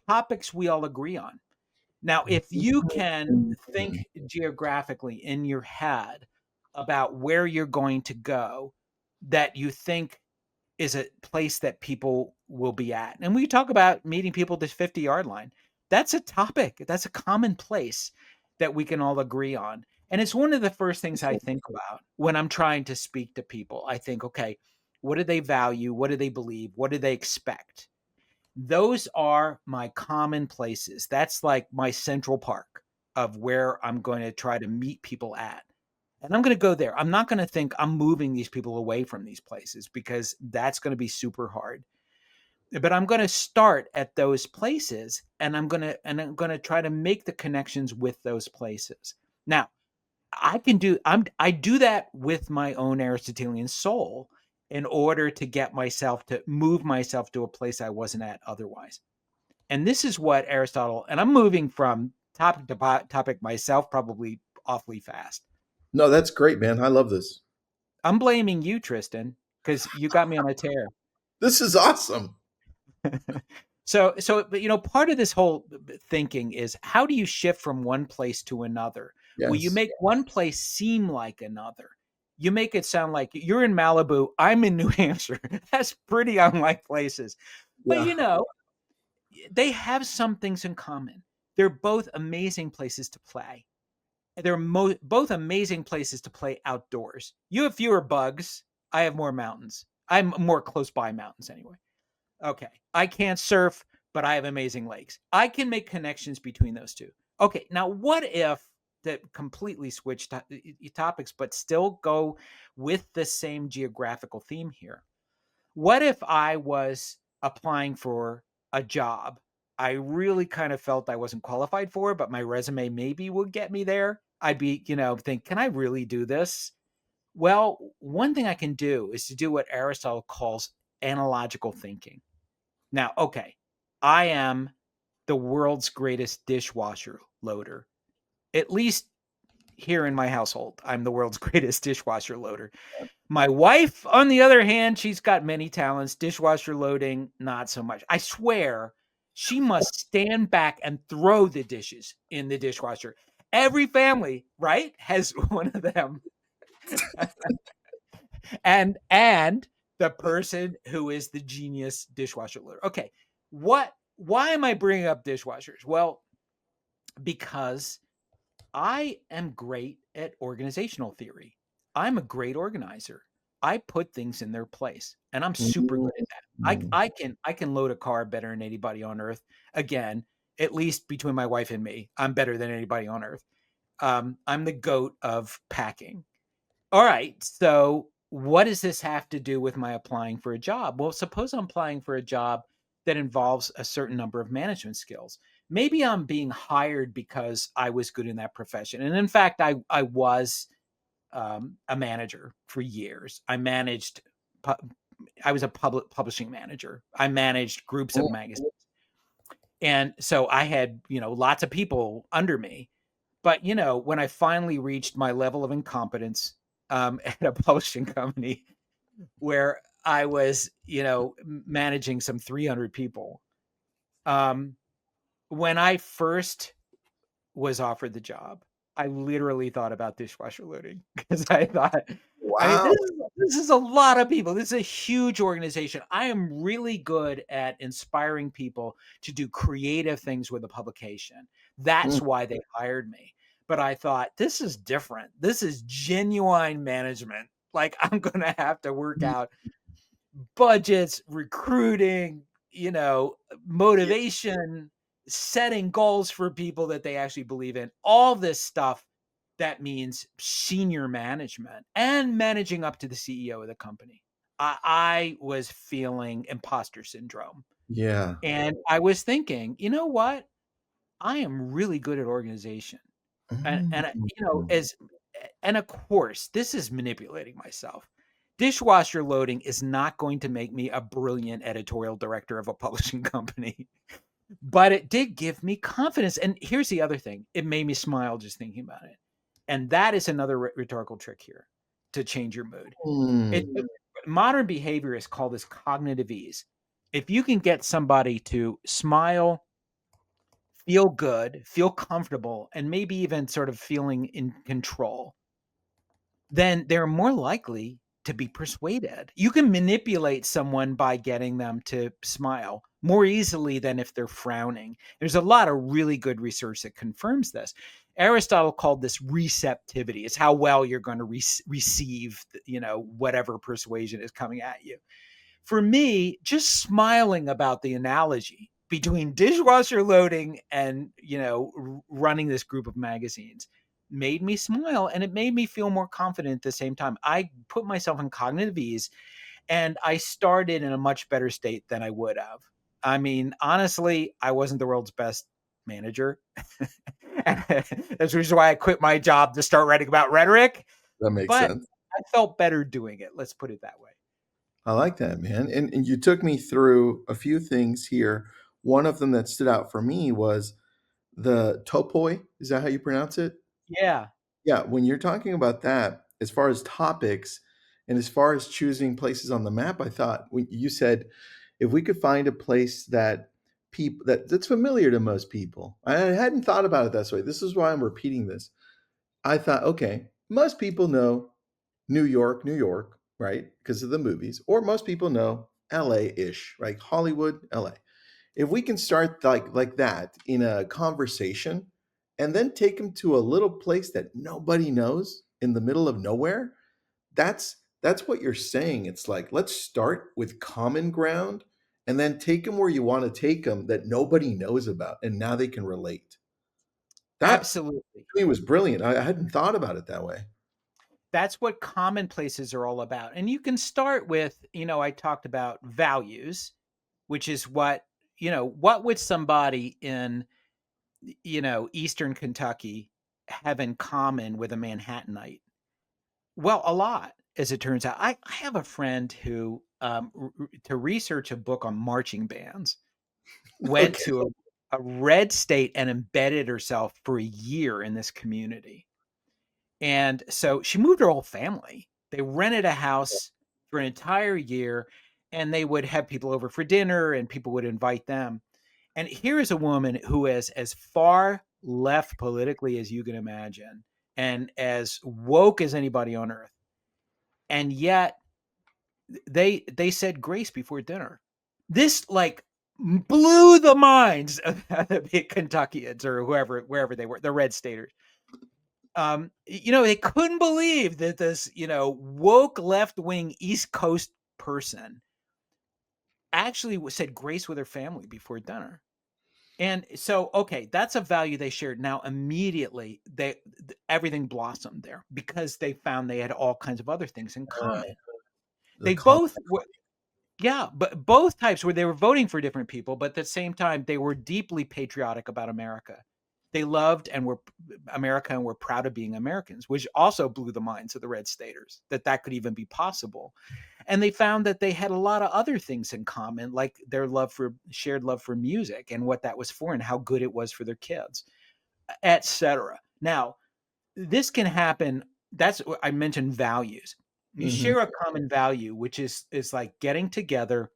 topics we all agree on. Now, if you can Mhm. think geographically in your head about where you're going to go, that you think is a place that people will be at. And we talk about meeting people at the 50-yard line. That's a topic. That's a common place that we can all agree on. And it's one of the first things I think about when I'm trying to speak to people. I think, okay, what do they value? What do they believe? What do they expect? Those are my common places. That's like my central park of where I'm going to try to meet people at. And I'm going to go there. I'm not going to think I'm moving these people away from these places, because that's going to be super hard. But I'm going to start at those places, and I'm going to try to make the connections with those places. Now, I do that with my own Aristotelian soul in order to get myself to move myself to a place I wasn't at otherwise. And this is what Aristotle, and I'm moving from topic to topic myself probably awfully fast. No, that's great, man. I love this. I'm blaming you, Tristan, because you got me on a tear. This is awesome. But part of this whole thinking is, how do you shift from one place to another? Well, you Yes. make one place seem like another. You make it sound like you're in Malibu, I'm in New Hampshire. That's pretty unlike places. But Yeah. they have some things in common. They're both amazing places to play. They're both amazing places to play outdoors. You have fewer bugs. I have more mountains. I'm more close by mountains anyway. Okay. I can't surf, but I have amazing lakes. I can make connections between those two. Okay. Now, what if to completely switch topics, but still go with the same geographical theme here? What if I was applying for a job I really kind of felt I wasn't qualified for, but my resume maybe would get me there? I'd be, think, can I really do this? Well, one thing I can do is to do what Aristotle calls analogical thinking. Now, okay, I am the world's greatest dishwasher loader. At least here in my household, I'm the world's greatest dishwasher loader. My wife, on the other hand, she's got many talents. Dishwasher loading, not so much. I swear she must stand back and throw the dishes in the dishwasher. Every family, right, has one of them. And the person who is the genius dishwasher loader. Okay, why am I bringing up dishwashers? Well, because I am great at organizational theory. I'm a great organizer. I put things in their place, and I'm super good at that. Mm. I can load a car better than anybody on earth. Again, at least between my wife and me, I'm better than anybody on earth. I'm the goat of packing. All right. So, what does this have to do with my applying for a job? Well, suppose I'm applying for a job that involves a certain number of management skills. Maybe I'm being hired because I was good in that profession. And in fact, I was a manager for years. Pu- I was a public publishing manager. I managed groups of magazines. And so I had, lots of people under me. But, when I finally reached my level of incompetence at a publishing company where I was, managing some 300 people, um, when I first was offered the job, I literally thought about dishwasher loading because I thought, I mean, Wow. this is a lot of people. This is a huge organization. I am really good at inspiring people to do creative things with a publication. Mm. That's why they hired me. But I thought this is different. This is genuine management. Like I'm going to have to work out budgets, recruiting, Yeah. motivation, setting goals for people that they actually believe in. All this stuff that means senior management and managing up to the CEO of the company. I was feeling imposter syndrome. Yeah. And I was thinking, you know what? I am really good at organization. And Mm. and of course, this is manipulating myself. Dishwasher loading is not going to make me a brilliant editorial director of a publishing company, but it did give me confidence. And here's the other thing, it made me smile just thinking about it. And that is another rhetorical trick here to change your mood. It Mm. modern behaviorists call this cognitive ease. If you can get somebody to smile, feel good, feel comfortable, and maybe even sort of feeling in control, then they're more likely to be persuaded. You can manipulate someone by getting them to smile more easily than if they're frowning. There's a lot of really good research that confirms this. Aristotle called this receptivity. It's how well you're going to receive, whatever persuasion is coming at you. For me, just smiling about the analogy between dishwasher loading and, running this group of magazines made me smile, and it made me feel more confident at the same time. I put myself in cognitive ease, and I started in a much better state than I would have. I mean, honestly, I wasn't the world's best manager. That's the reason why I quit my job to start writing about rhetoric, That makes but sense. I felt better doing it. Let's put it that way. I like that, man. And you took me through a few things here. One of them that stood out for me was the topoi. Is that how you pronounce it? Yeah. Yeah, when you're talking about that, as far as topics and as far as choosing places on the map, I thought when you said if we could find a place that people that's familiar to most people. I hadn't thought about it that way. This is why I'm repeating this. I thought, okay, most people know New York, New York, right? Because of the movies, or most people know LA-ish, right? Hollywood, LA. If we can start like that in a conversation and then take them to a little place that nobody knows in the middle of nowhere, that's what you're saying. It's like let's start with common ground and then take them where you want to take them that nobody knows about and now they can relate. That Absolutely. to me was brilliant. I hadn't thought about it that way. That's what commonplaces are all about. And you can start with, I talked about values, which is what would somebody in, Eastern Kentucky have in common with a Manhattanite? Well, a lot, as it turns out. I have a friend who, to research a book on marching bands, went Okay. to a red state and embedded herself for a year in this community. And so she moved her whole family. They rented a house for an entire year, and they would have people over for dinner and people would invite them. And here is a woman who is as far left politically as you can imagine and as woke as anybody on earth. And yet They said grace before dinner. This, like, blew the minds of the Kentuckians or wherever they were, the red staters. They couldn't believe that this, woke left-wing East Coast person actually said grace with her family before dinner. And so, okay, that's a value they shared. Now, immediately, everything blossomed there because they found they had all kinds of other things in Uh, common. the They common both were, yeah, but both types were they were voting for different people, but at the same time, they were deeply patriotic about America. They loved and were America and were proud of being Americans, which also blew the minds of the red staters that could even be possible. And they found that they had a lot of other things in common, like their shared love for music and what that was for and how good it was for their kids, etc. Now, this can happen. That's what I mentioned values. You Mhm. share a common value, which is like getting together,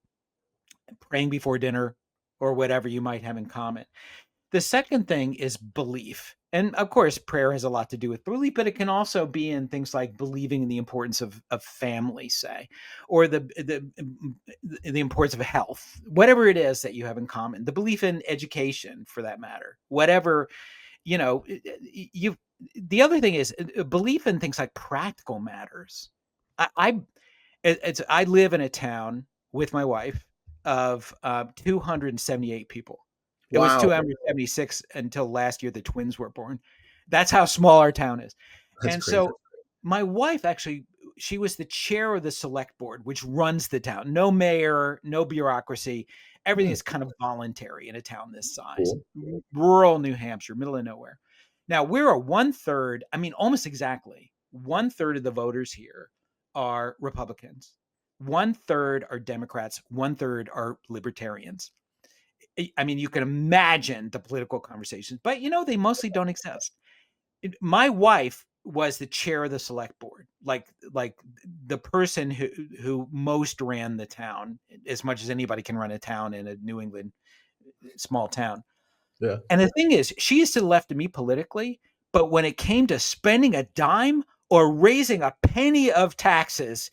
praying before dinner, or whatever you might have in common. The second thing is belief. And of course, prayer has a lot to do with belief, but it can also be in things like believing in the importance of family, say, or the importance of health, whatever it is that you have in common. The belief in education, for that matter, whatever you. The other thing is belief in things like practical matters. I I live in a town with my wife of 278 people. It was Wow, 276 until last year the twins were born. That's how small our town is. that's And crazy. so my wife actually she was the chair of the select board, which runs the town. No mayor, no bureaucracy. Everything Hmm, is kind of voluntary in a town this size. cool. Rural New Hampshire, middle of nowhere. Now we're a one third, I mean, almost exactly one third of the voters here are Republicans. One third are Democrats. One third are libertarians. I mean, you can imagine the political conversations, but they mostly don't exist. My wife was the chair of the select board, like the person who most ran the town, as much as anybody can run a town in a New England small town. Yeah. And the thing is, she is to the left of me politically, but when it came to spending a dime or raising a penny of taxes,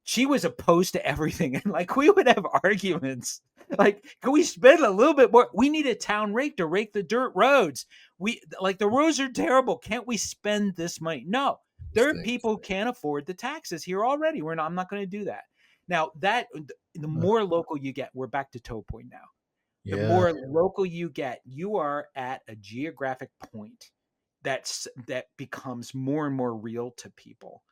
she was opposed to everything. And like we would have arguments. Like, can we spend a little bit more? We need a town rake to rake the dirt roads. We like the roads are terrible. Can't we spend this money? No, there are Interesting. people who can't afford the taxes here already. I'm not going to do that. Now that the Huh. more local you get, we're back to toe point now. The Yeah. more local you get, you are at a geographic point that becomes more and more real to people.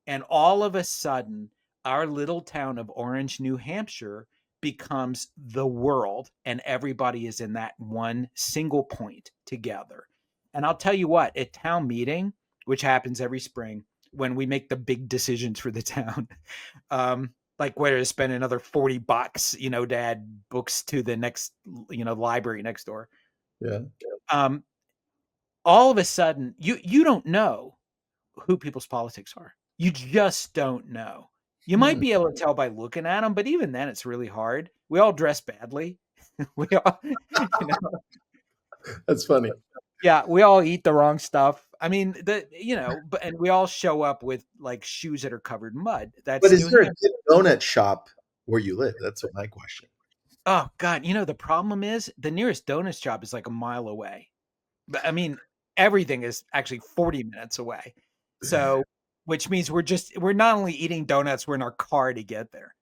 And all of a sudden, our little town of Orange, New Hampshire becomes the world, and everybody is in that one single point together. And I'll tell you what, at town meeting, which happens every spring when we make the big decisions for the town, like whether to spend another $40, to add books to the next, library next door. Yeah. Um, all of a sudden, you don't know who people's politics are. You just don't know. You might Hmm. be able to tell by looking at them, but even then, it's really hard. We all dress badly. We all, you know, That's funny. yeah, we all eat the wrong stuff. I mean, but and we all show up with like shoes that are covered in mud. But That's is New there a Hampshire. good donut shop where you live? That's what my question. Oh God, the problem is the nearest donut shop is like a mile away. But I mean, everything is actually 40 minutes away. So, which means we're not only eating donuts, we're in our car to get there.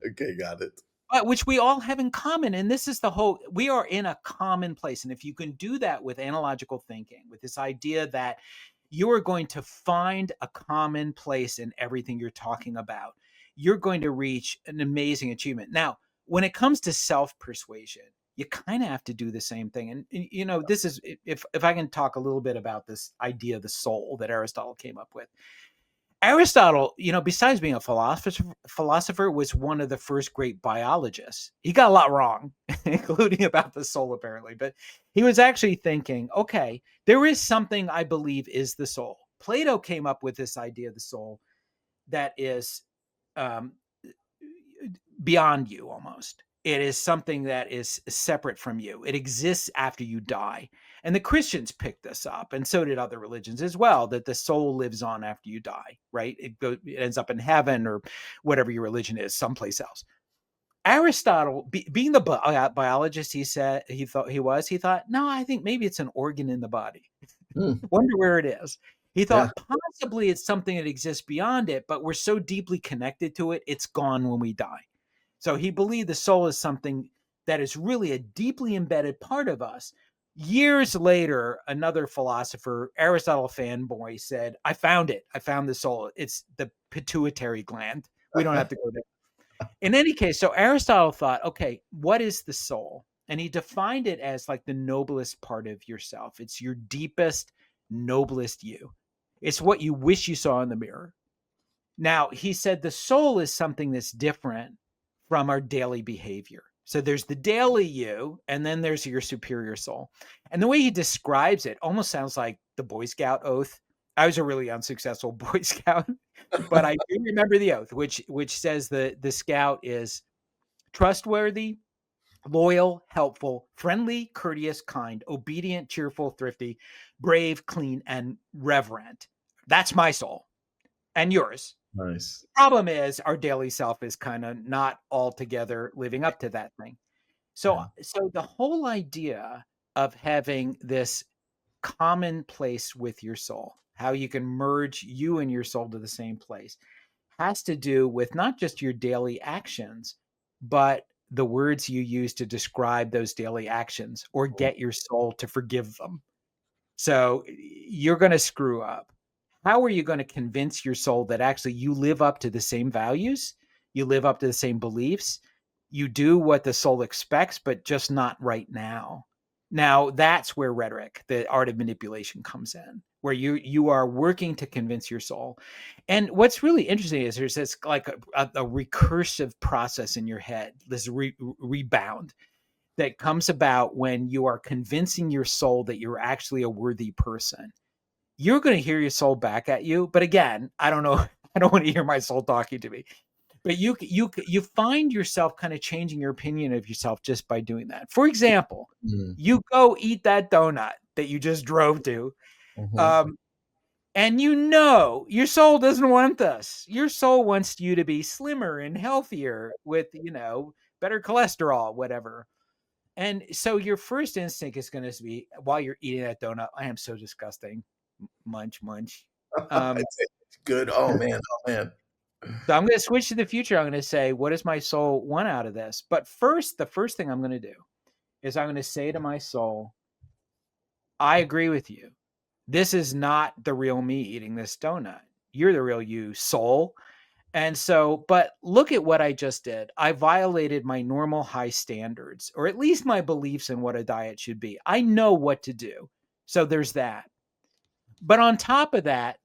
Okay, got it. But which we all have in common. And this is the whole we are in a common place. And if you can do that with analogical thinking, with this idea that you are going to find a common place in everything you're talking about, you're going to reach an amazing achievement. Now, when it comes to self-persuasion, you kind of have to do the same thing. And this is if I can talk a little bit about this idea of the soul that Aristotle came up with. Aristotle, besides being a philosopher, was one of the first great biologists. He got a lot wrong, including about the soul, apparently. But he was actually thinking, okay, there is something I believe is the soul. Plato came up with this idea of the soul that is um, beyond you almost. It is something that is separate from you. It exists after you die. And the Christians picked this up, and so did other religions as well, that the soul lives on after you die, right? It ends up in heaven or whatever your religion is, someplace else. Aristotle, being the biologist he thought, no, I think maybe it's an organ in the body. Mm. Wonder where it is. He Yeah. thought possibly it's something that exists beyond it, but we're so deeply connected to it, it's gone when we die. So he believed the soul is something that is really a deeply embedded part of us. Years later, another philosopher, Aristotle fanboy, said, I found it. I found the soul. It's the pituitary gland. We don't have to go there. In any case, so Aristotle thought, okay, what is the soul? And he defined it as like the noblest part of yourself. It's your deepest, noblest you. It's what you wish you saw in the mirror. Now, he said the soul is something that's different from our daily behavior. So there's the daily you, and then there's your superior soul. And the way he describes it almost sounds like the Boy Scout oath. I was a really unsuccessful Boy Scout, but I do remember the oath, which says the scout is trustworthy, loyal, helpful, friendly, courteous, kind, obedient, cheerful, thrifty, brave, clean, and reverent. That's my soul and yours. Nice. Problem is our daily self is kind of not altogether living up to that thing. So Yeah. so the whole idea of having this common place with your soul, how you can merge you and your soul to the same place, has to do with not just your daily actions, but the words you use to describe those daily actions or Mm. get your soul to forgive them. So you're going to screw up. How are you going to convince your soul that actually you live up to the same values? You live up to the same beliefs. You do what the soul expects, but just not right now. Now that's where rhetoric, the art of manipulation, comes in, where you are working to convince your soul. And what's really interesting is there's this like a recursive process in your head, this rebound that comes about when you are convincing your soul that you're actually a worthy person. You're going to hear your soul back at you. But again, I don't know. I don't want to hear my soul talking to me. But you find yourself kind of changing your opinion of yourself just by doing that. For example, Mm. you go eat that donut that you just drove to, Mhm. um, and you know your soul doesn't want this. Your soul wants you to be slimmer and healthier with better cholesterol, whatever. And so your first instinct is going to be while you're eating that donut, I am so disgusting. Munch, munch. Um, It's good. Oh, man. Oh, man. so I'm going to switch to the future. I'm going to say, what does my soul want out of this? But first, the first thing I'm going to do is I'm going to say to my soul, I agree with you. This is not the real me eating this donut. You're the real you, soul. And so, but look at what I just did. I violated my normal high standards, or at least my beliefs in what a diet should be. I know what to do. So there's that. But on top of that,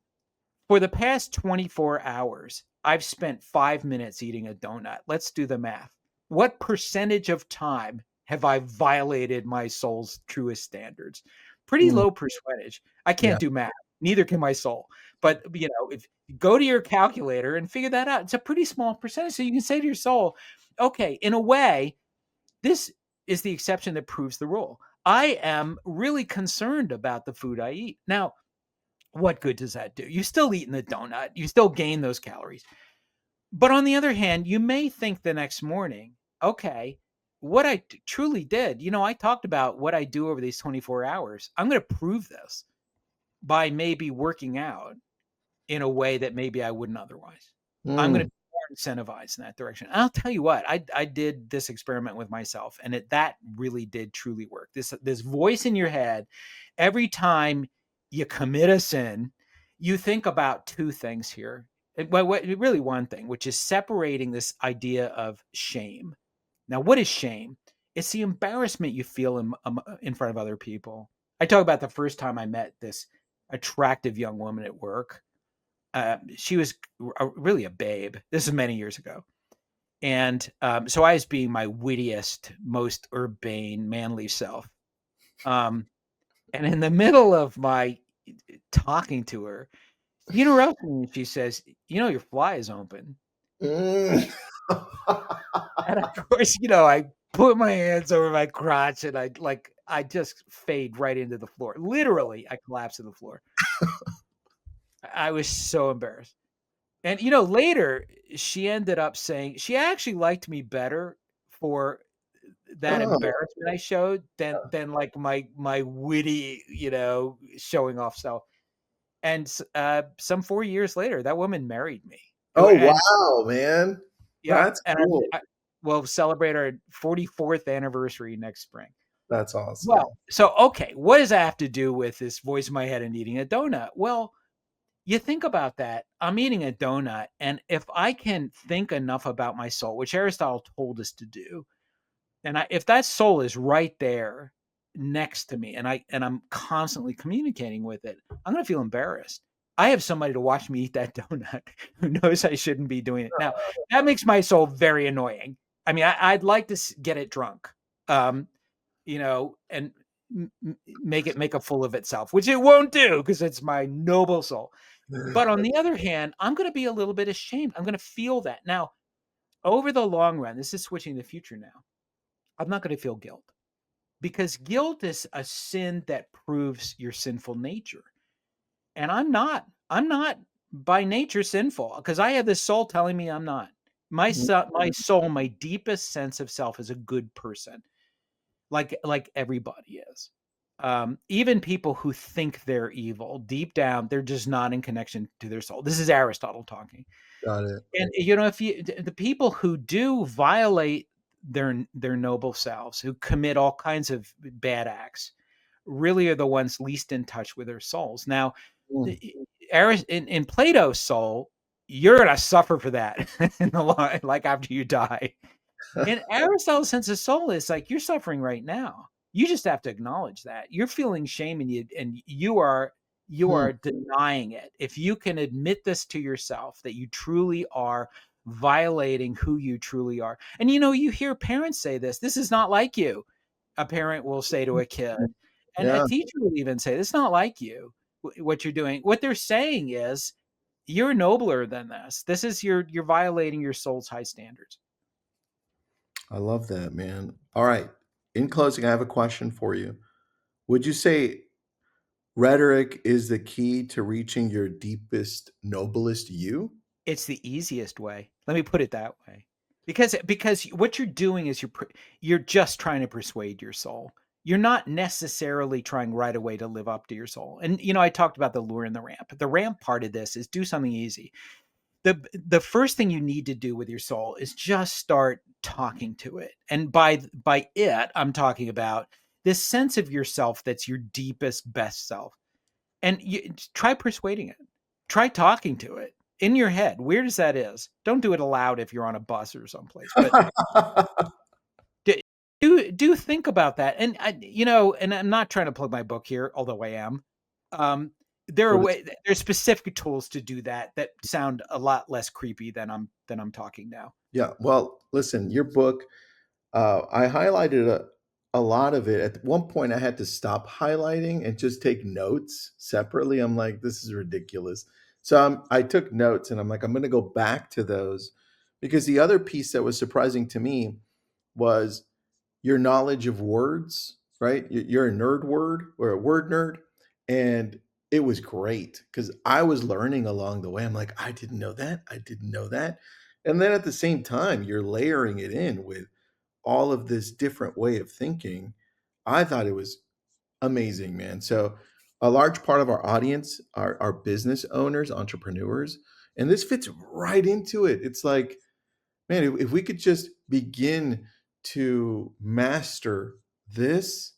for the past 24 hours, I've spent 5 minutes eating a donut. Let's do the math. What percentage of time have I violated my soul's truest standards? Pretty Mm. low percentage. I Yeah. can't do math. Neither can my soul. But if you go to your calculator and figure that out, it's a pretty small percentage. So you can say to your soul, okay, in a way, this is the exception that proves the rule. I am really concerned about the food I eat. Now, what good does that do? You're still eating the donut. You still gain those calories. But on the other hand, you may think the next morning, okay, what I truly did, I talked about what I do over these 24 hours. I'm going to prove this by maybe working out in a way that maybe I wouldn't otherwise. I'm going to Mm. be more incentivized in that direction. And I'll tell you what, I did this experiment with myself, and that really did truly work. This voice in your head, every time you commit a sin, you think about two things here. Really one thing, which is separating this idea of shame. Now, what is shame? It's the embarrassment you feel in front of other people. I talk about the first time I met this attractive young woman at work. She was really a babe. This is many years ago. And so I was being my wittiest, most urbane, manly self. Um, and in the middle of my talking to her, she interrupts me and she says, your fly is open. Mm. And of course, I put my hands over my crotch and I just fade right into the floor. Literally, I collapsed to the floor. I was so embarrassed. And, later she ended up saying she actually liked me better for that Oh, embarrassment I showed than like my witty, showing off self. And some 4 years later, that woman married me. oh, And wow, man. yep, That's and cool. we'll celebrate our 44th anniversary next spring. That's awesome. Well, so okay, what does that have to do with this voice in my head and eating a donut? Well, you think about that. I'm eating a donut, and if I can think enough about my soul, which Aristotle told us to do, and if that soul is right there next to me, and I'm constantly communicating with it, I'm gonna feel embarrassed. I have somebody to watch me eat that donut who knows I shouldn't be doing it. Now, that makes my soul very annoying. I mean, I'd like to get it drunk, um, and make a fool of itself, which it won't do because it's my noble soul. But on the other hand, I'm going to be a little bit ashamed. I'm going to feel that. Now, over the long run, this is switching the future now. I'm not going to feel guilt because guilt is a sin that proves your sinful nature. And I'm not. I'm not by nature sinful because I have this soul telling me I'm not. My soul, my deepest sense of self is a good person, like everybody is. Even people who think they're evil, deep down, they're just not in connection to their soul. This is Aristotle talking. Got it. And if the people who do violate their noble selves, who commit all kinds of bad acts, really are the ones least in touch with their souls. Now, Mm, in Plato's soul, you're gonna suffer for that in the like after you die. In Aristotle's sense of soul is like you're suffering right now. You just have to acknowledge that. You're feeling shame and you are hmm. denying it. If you can admit this to yourself that you truly are violating who you truly are. And you hear parents say this is not like you. A parent will say to a kid, and a Yeah, teacher will even say, "This is not like you. What you're doing." What they're saying is, "You're nobler than this. This is you're violating your soul's high standards." I love that, man. All right. In closing, I have a question for you. Would you say rhetoric is the key to reaching your deepest, noblest you? It's the easiest way. Let me put it that way. Because what you're doing is you're just trying to persuade your soul. You're not necessarily trying right away to live up to your soul. And I talked about the lure and the ramp. The ramp part of this is do something easy. The first thing you need to do with your soul is just start talking to it. And by it, I'm talking about this sense of yourself that's your deepest, best self. And you try persuading it. Try talking to it in your head, weird as that is. Don't do it aloud if you're on a bus or someplace, but d do think about that. And and I'm not trying to plug my book here, although I am. Um, But it's there's specific tools to do that sound a lot less creepy than I'm talking now. yeah, well, listen, your book, I highlighted a lot of it. At one point, I had to stop highlighting and just take notes separately. I'm like, "This is ridiculous." So, I took notes and I'm like, "I'm gonna go back to those," because the other piece that was surprising to me was your knowledge of words, right? You're a nerd word or a word nerd, and it was great because I was learning along the way. I'm like, "I didn't know that. I didn't know that." And then at the same time, you're layering it in with all of this different way of thinking. I thought it was amazing, man. So a large part of our audience are business owners, entrepreneurs, and this fits right into it. It's like, man, if we could just begin to master this,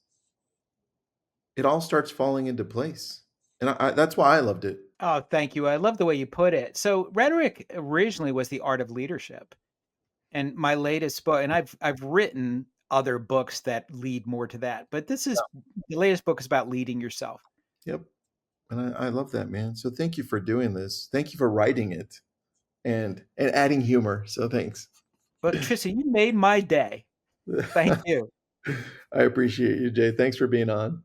it all starts falling into place. And that's why I loved it. Oh, thank you. I love the way you put it. So rhetoric originally was the art of leadership. And my latest book, and I've written other books that lead more to that, but this is the latest book is about leading yourself. Yep. And I love that, man. So thank you for doing this. Thank you for writing it and adding humor. So thanks. But Trisha, you made my day. Thank you. I appreciate you, Jay. Thanks for being on.